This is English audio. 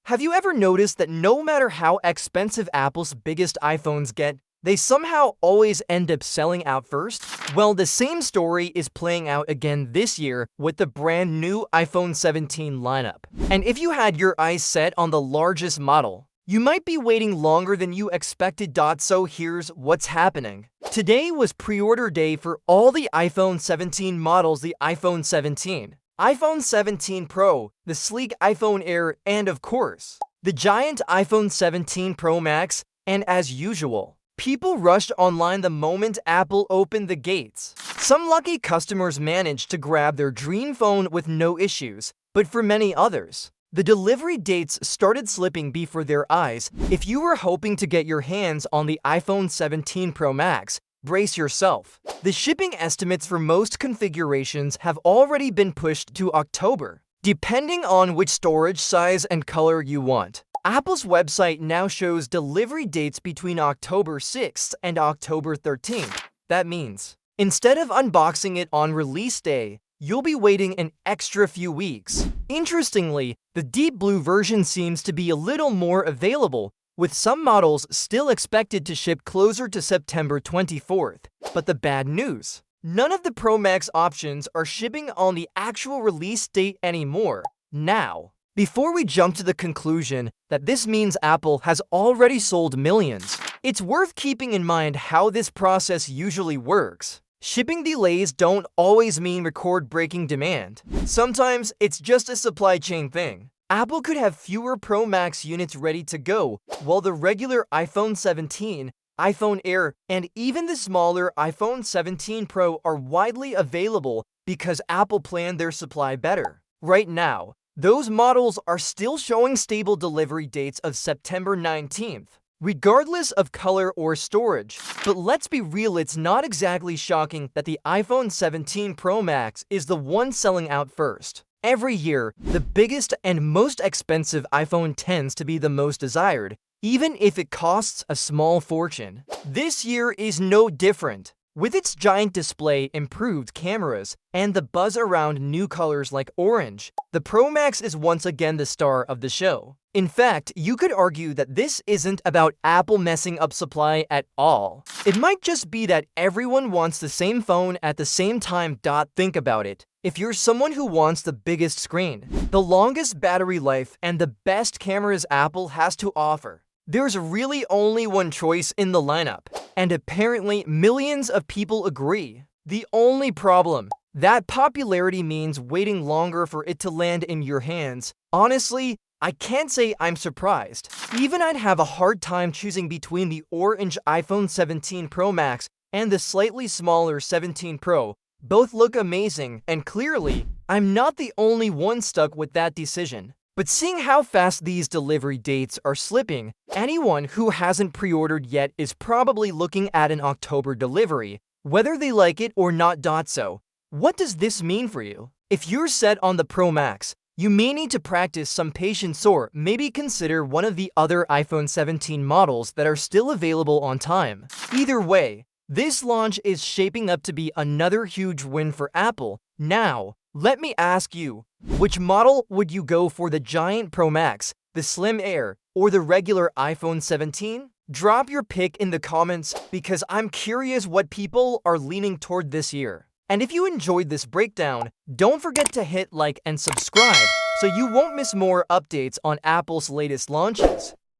Have you ever noticed that no matter how expensive Apple's biggest iPhones get, they somehow always end up selling out first? Well, the same story is playing out again this year with the brand new iPhone 17 lineup. And if you had your eyes set on the largest model, you might be waiting longer than you expected. So here's what's happening. Today was pre-order day for all the iPhone 17 models: the iPhone 17, iPhone 17 Pro, the sleek iPhone Air, and of course, the giant iPhone 17 Pro Max. And as usual, people rushed online the moment Apple opened the gates. Some lucky customers managed to grab their dream phone with no issues, but for many others, the delivery dates started slipping before their eyes. If you were hoping to get your hands on the iPhone 17 Pro Max, brace yourself. The shipping estimates for most configurations have already been pushed to October, depending on which storage size and color you want. Apple's website now shows delivery dates between October 6th and October 13th. That means, instead of unboxing it on release day, you'll be waiting an extra few weeks. Interestingly, the deep blue version seems to be a little more available, with some models still expected to ship closer to September 24th. But the bad news: none of the Pro Max options are shipping on the actual release date anymore. Now, before we jump to the conclusion that this means Apple has already sold millions, it's worth keeping in mind how this process usually works. Shipping delays don't always mean record-breaking demand. Sometimes it's just a supply chain thing. Apple could have fewer Pro Max units ready to go, while the regular iPhone 17, iPhone Air, and even the smaller iPhone 17 Pro are widely available because Apple planned their supply better. Right now, those models are still showing stable delivery dates of September 19th, regardless of color or storage. But let's be real, it's not exactly shocking that the iPhone 17 Pro Max is the one selling out first. Every year, the biggest and most expensive iPhone tends to be the most desired, even if it costs a small fortune. This year is no different. With its giant display, improved cameras, and the buzz around new colors like orange, the Pro Max is once again the star of the show. In fact, you could argue that this isn't about Apple messing up supply at all. It might just be that everyone wants the same phone at the same time. Think about it. If you're someone who wants the biggest screen, the longest battery life, and the best cameras Apple has to offer, there's really only one choice in the lineup. And apparently, millions of people agree. The only problem: that popularity means waiting longer for it to land in your hands. Honestly, I can't say I'm surprised. Even I'd have a hard time choosing between the orange iPhone 17 Pro Max and the slightly smaller 17 Pro. Both look amazing, and clearly, I'm not the only one stuck with that decision. But seeing how fast these delivery dates are slipping, anyone who hasn't pre-ordered yet is probably looking at an October delivery, whether they like it or not. So, what does this mean for you? If you're set on the Pro Max, you may need to practice some patience, or maybe consider one of the other iPhone 17 models that are still available on time. Either way, this launch is shaping up to be another huge win for Apple. Now, let me ask you, which model would you go for: the giant Pro Max, the slim Air, or the regular iPhone 17? Drop your pick in the comments, because I'm curious what people are leaning toward this year. And if you enjoyed this breakdown, don't forget to hit like and subscribe so you won't miss more updates on Apple's latest launches.